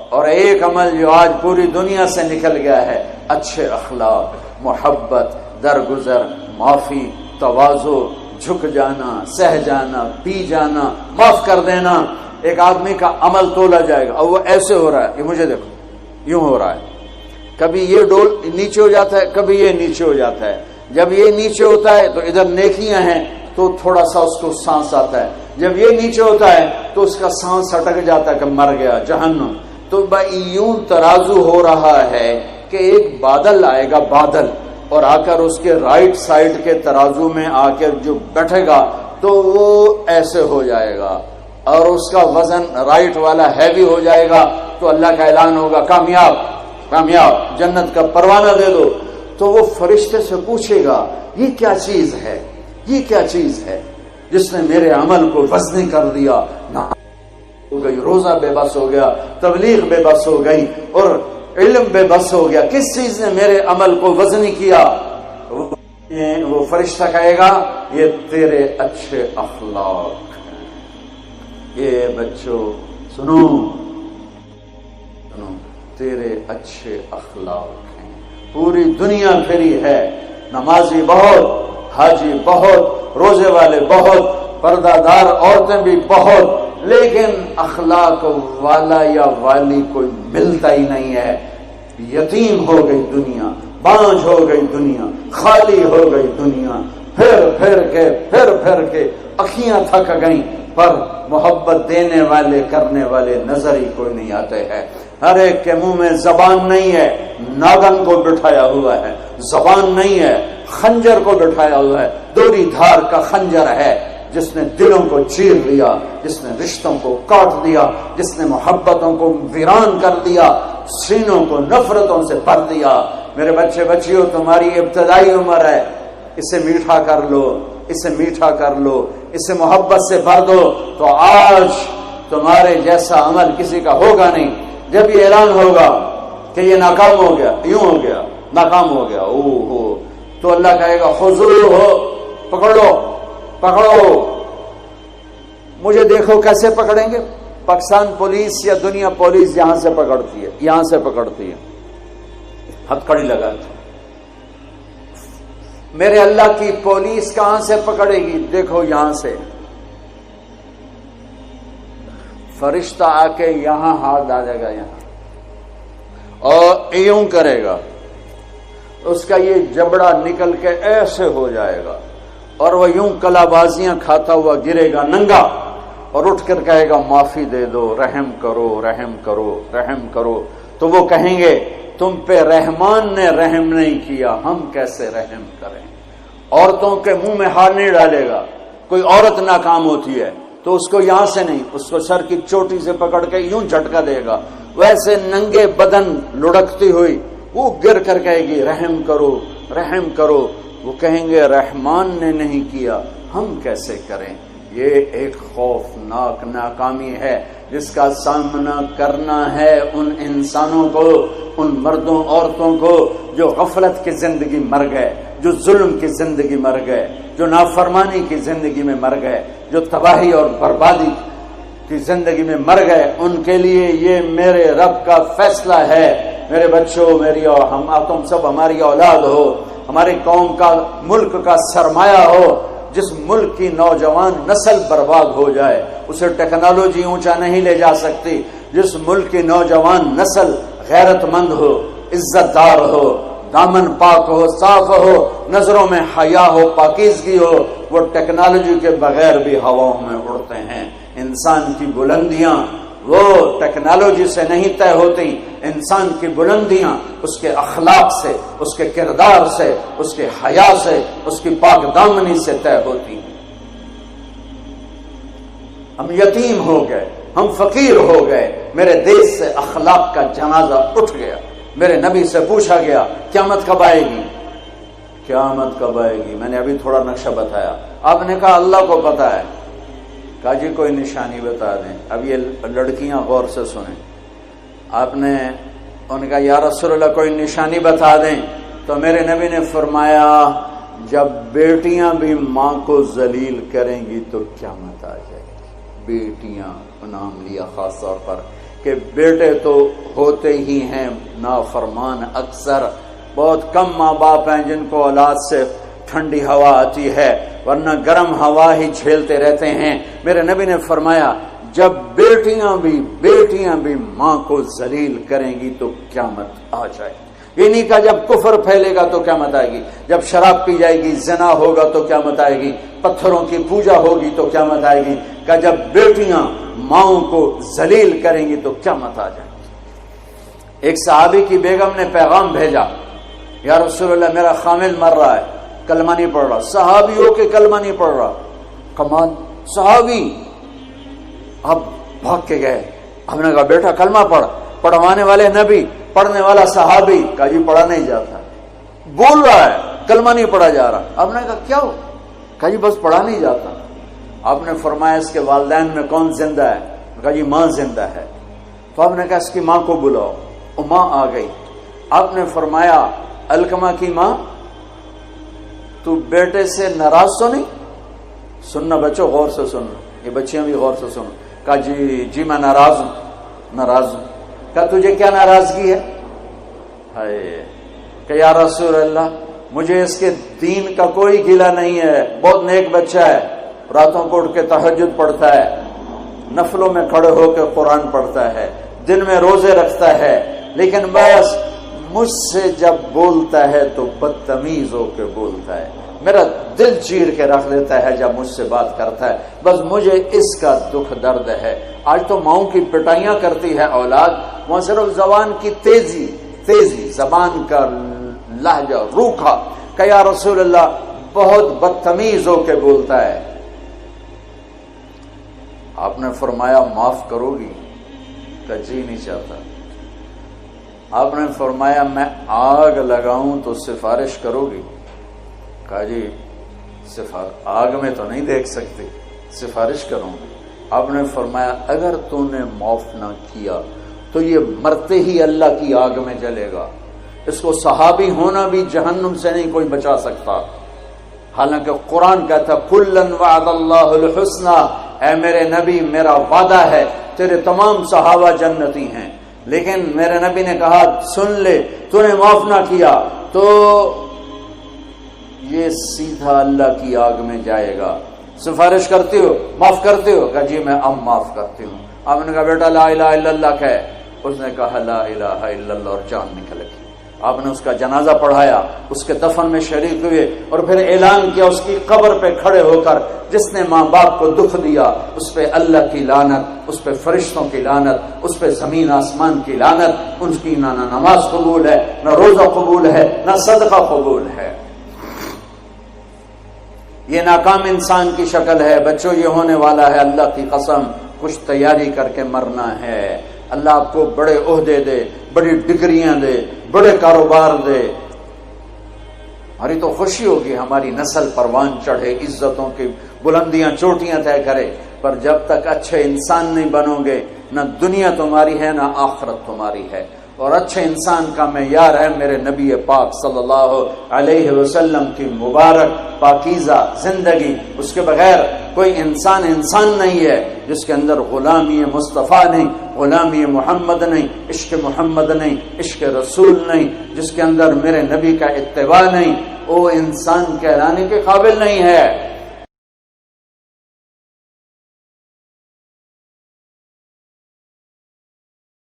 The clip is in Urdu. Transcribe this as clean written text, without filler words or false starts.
اور ایک عمل جو آج پوری دنیا سے نکل گیا ہے، اچھے اخلاق، محبت، درگزر، معافی، تواضع، جھک جانا، سہ جانا، پی جانا، معاف کر دینا۔ ایک آدمی کا عمل تولا جائے گا اور وہ ایسے ہو رہا ہے، یہ مجھے دیکھو یوں ہو رہا ہے، کبھی یہ ڈول نیچے ہو جاتا ہے، کبھی یہ نیچے ہو جاتا ہے۔ جب یہ نیچے ہوتا ہے تو ادھر نیکیاں ہیں تو تھوڑا سا اس کو سانس آتا ہے، جب یہ نیچے ہوتا ہے تو اس کا سانس اٹک جاتا ہے کہ مر گیا، جہنم۔ تو یوں ترازو ہو رہا ہے کہ ایک بادل آئے گا، بادل، اور آ کر اس کے رائٹ سائڈ کے ترازو میں آ کر جو بیٹھے گا تو وہ ایسے ہو جائے گا، اور اس کا وزن رائٹ والا ہیوی ہو جائے گا، تو اللہ کا اعلان ہوگا کامیاب کامیاب، جنت کا پروانہ دے دو۔ تو وہ فرشتے سے پوچھے گا یہ کیا چیز ہے، یہ کیا چیز ہے جس نے میرے عمل کو وزنی کر دیا؟ ہو گئی، روزہ بے بس ہو گیا، تبلیغ بے بس ہو گئی، اور علم بے بس ہو گیا، کس چیز نے میرے عمل کو وزنی کیا؟ وہ فرشتہ کہے گا یہ تیرے اچھے اخلاق ہیں۔ یہ بچوں سنو سنو، تیرے اچھے اخلاق ہیں۔ پوری دنیا پھری ہے، نمازی بہت، حاجی بہت، روزے والے بہت، پردہ دار عورتیں بھی بہت، لیکن اخلاق والا یا والی کوئی ملتا ہی نہیں ہے۔ یتیم ہو گئی دنیا، بانجھ ہو گئی دنیا، خالی ہو گئی دنیا، پھر کے اکھیاں تھک گئیں، پر محبت دینے والے کرنے والے نظر ہی کوئی نہیں آتے ہیں۔ ہر ایک کے منہ میں زبان نہیں ہے، ناگن کو بٹھایا ہوا ہے، زبان نہیں ہے، خنجر کو بٹھایا ہوا ہے، دوری دھار کا خنجر ہے، جس نے دلوں کو چیر لیا، جس نے رشتوں کو کاٹ دیا، جس نے محبتوں کو ویران کر دیا، سینوں کو نفرتوں سے بھر دیا۔ میرے بچے بچیوں، تمہاری ابتدائی عمر ہے، اسے میٹھا کر لو، اسے میٹھا کر لو، اسے محبت سے بھر دو، تو آج تمہارے جیسا عمل کسی کا ہوگا نہیں۔ جب یہ اعلان ہوگا کہ یہ ناکام ہو گیا، یوں ہو گیا، ناکام ہو گیا، او ہو، تو اللہ کہے گا خذوہ، پکڑو پکڑو۔ مجھے دیکھو کیسے پکڑیں گے؟ پاکستان پولیس یا دنیا پولیس یہاں سے پکڑتی ہے، یہاں سے پکڑتی ہے، ہتھکڑی لگاتی ہے۔ میرے اللہ کی پولیس کہاں سے پکڑے گی؟ دیکھو یہاں سے، فرشتہ آ کے یہاں ہاتھ ڈالے گا، یہاں، اور یوں کرے گا، اس کا یہ جبڑا نکل کے ایسے ہو جائے گا، اور وہ یوں کلا بازیاں کھاتا ہوا گرے گا ننگا، اور اٹھ کر کہے گا معافی دے دو، رحم کرو رحم کرو رحم کرو۔ تو وہ کہیں گے تم پہ رحمان نے رحم نہیں کیا، ہم کیسے رحم کریں؟ عورتوں کے منہ میں ہاتھ نہیں ڈالے گا۔ کوئی عورت ناکام ہوتی ہے تو اس کو یہاں سے نہیں، اس کو سر کی چوٹی سے پکڑ کے یوں جھٹکا دے گا، ویسے ننگے بدن لڑکتی ہوئی وہ گر کر کہے گی رحم کرو رحم کرو۔ وہ کہیں گے رحمان نے نہیں کیا، ہم کیسے کریں؟ یہ ایک خوفناک ناکامی ہے جس کا سامنا کرنا ہے ان انسانوں کو، ان مردوں عورتوں کو جو غفلت کی زندگی مر گئے، جو ظلم کی زندگی مر گئے، جو نافرمانی کی زندگی میں مر گئے، جو تباہی اور بربادی کی زندگی میں مر گئے۔ ان کے لیے یہ میرے رب کا فیصلہ ہے۔ میرے بچوں، میری اور تم سب ہماری اولاد ہو، ہماری قوم کا، ملک کا سرمایہ ہو۔ جس ملک کی نوجوان نسل برباد ہو جائے اسے ٹیکنالوجی اونچا نہیں لے جا سکتی۔ جس ملک کی نوجوان نسل غیرت مند ہو، عزت دار ہو، دامن پاک ہو، صاف ہو، نظروں میں حیا ہو، پاکیزگی ہو، وہ ٹیکنالوجی کے بغیر بھی ہواؤں میں اڑتے ہیں۔ انسان کی بلندیاں وہ ٹیکنالوجی سے نہیں طے ہوتی، انسان کی بلندیاں اس کے اخلاق سے، اس کے کردار سے، اس کے حیا سے، اس کی پاک دامنی سے طے ہوتی ہیں۔ ہم یتیم ہو گئے، ہم فقیر ہو گئے، میرے دیش سے اخلاق کا جنازہ اٹھ گیا۔ میرے نبی سے پوچھا گیا قیامت کب آئے گی؟ قیامت کب آئے گی؟ میں نے ابھی تھوڑا نقشہ بتایا، آپ نے کہا اللہ کو پتا ہے۔ کہا جی کوئی نشانی بتا دیں۔ اب یہ لڑکیاں غور سے سنیں۔ آپ نے ان کا یا رسول اللہ کوئی نشانی بتا دیں، تو میرے نبی نے فرمایا جب بیٹیاں بھی ماں کو ذلیل کریں گی تو قیامت آ جائے گی۔ بیٹیاں نام لیا خاص طور پر، کہ بیٹے تو ہوتے ہی ہیں نافرمان اکثر، بہت کم ماں باپ ہیں جن کو اولاد سے ٹھنڈی ہوا آتی ہے، ورنہ گرم ہوا ہی جھیلتے رہتے ہیں۔ میرے نبی نے فرمایا جب بیٹیاں بھی ماں کو ذلیل کریں گی تو قیامت آ جائے گی۔ یہ نہیں کہا جب کفر پھیلے گا تو قیامت آئے گی، جب شراب پی جائے گی، زنا ہوگا تو قیامت آئے گی، پتھروں کی پوجا ہوگی تو قیامت آئے گی، کہ جب بیٹیاں ماؤں کو ذلیل کریں گی تو قیامت آ جائے گی۔ ایک صحابی کی بیگم نے پیغام بھیجا، یا رسول اللہ میرا خامل مر رہا ہے، کلمہ نہیں پڑھ رہا۔ صحابی ہو کے کلمہ نہیں پڑھ رہا، کمال صحابی۔ اب بھاگ کے گئے، ہم نے کہا بیٹا کلمہ پڑھ، پڑھوانے والے نبی، پڑھنے والا صحابی، کہا جی پڑھا نہیں جاتا، بول رہا ہے کلمہ نہیں پڑھا جا رہا۔ آپ نے کہا کیا ہو؟ کہا جی بس پڑھا نہیں جاتا۔ آپ نے فرمایا اس کے والدین میں کون زندہ ہے؟ کہا جی ماں زندہ ہے۔ تو آپ نے کہا اس کی ماں کو بلاؤ، وہ ماں آ گئی۔ آپ نے فرمایا علقمہ کی ماں تو بیٹے سے ناراض تو نہیں؟ سننا بچوں، غور سے سننا، یہ بچیاں بھی غور سے سنو۔ کہا جی میں ناراض ہوں۔ کہا تجھے کیا ناراضگی ہے؟ کہ یا رسول اللہ مجھے اس کے دین کا کوئی گلہ نہیں ہے، بہت نیک بچہ ہے، راتوں کو اٹھ کے تہجد پڑھتا ہے، نفلوں میں کھڑے ہو کے قرآن پڑھتا ہے، دن میں روزے رکھتا ہے، لیکن بس مجھ سے جب بولتا ہے تو بدتمیز ہو کے بولتا ہے، میرا دل چیر کے رکھ دیتا ہے جب مجھ سے بات کرتا ہے، بس مجھے اس کا دکھ درد ہے۔ آج تو ماؤں کی پٹائیاں کرتی ہے اولاد، وہاں صرف زبان کی تیزی، زبان کا لہجہ روکھا، کہ یا رسول اللہ بہت بدتمیز ہو کے بولتا ہے۔ آپ نے فرمایا معاف کرو گی؟ کہ جی نہیں چاہتا۔ آپ نے فرمایا میں آگ لگاؤں تو سفارش کرو گی؟ کہا جی آگ میں تو نہیں دیکھ سکتی، سفارش کروں گی۔ آپ نے فرمایا اگر تو نے معاف نہ کیا تو یہ مرتے ہی اللہ کی آگ میں جلے گا، اس کو صحابی ہونا بھی جہنم سے نہیں کوئی بچا سکتا، حالانکہ قرآن کہتا کلن وعد اللہ الحسنى، اے میرے نبی میرا وعدہ ہے تیرے تمام صحابہ جنتی ہیں، لیکن میرے نبی نے کہا سن لے تو نے معاف نہ کیا تو یہ سیدھا اللہ کی آگ میں جائے گا۔ سفارش کرتے ہو، معاف کرتے ہو؟ کہا جی میں اب معاف کرتی ہوں۔ آپ نے کہا بیٹا لا الہ الا اللہ کہے، اس نے کہا لا الہ الا اللہ اور جان نکل گئی۔ آپ نے اس کا جنازہ پڑھایا، اس کے دفن میں شریک ہوئے، اور پھر اعلان کیا اس کی قبر پہ کھڑے ہو کر جس نے ماں باپ کو دکھ دیا اس پہ اللہ کی لعنت، اس پہ فرشتوں کی لعنت، اس پہ زمین آسمان کی لعنت، ان کی نہ نماز قبول ہے، نہ روزہ قبول ہے، نہ صدقہ قبول ہے۔ یہ ناکام انسان کی شکل ہے۔ بچوں یہ ہونے والا ہے، اللہ کی قسم کچھ تیاری کر کے مرنا ہے۔ اللہ آپ کو بڑے عہدے دے، بڑی ڈگریاں دے، بڑے کاروبار دے، ہماری تو خوشی ہوگی، ہماری نسل پروان چڑھے، عزتوں کی بلندیاں چوٹیاں طے کرے، پر جب تک اچھے انسان نہیں بنو گے نہ دنیا تمہاری ہے نہ آخرت تمہاری ہے۔ اور اچھے انسان کا معیار ہے میرے نبی پاک صلی اللہ علیہ وسلم کی مبارک پاکیزہ زندگی، اس کے بغیر کوئی انسان نہیں ہے جس کے اندر غلامی مصطفیٰ نہیں، غلامی محمد نہیں، عشق محمد نہیں، عشق رسول نہیں، جس کے اندر میرے نبی کا اتباع نہیں، وہ انسان کہلانے کے قابل نہیں ہے۔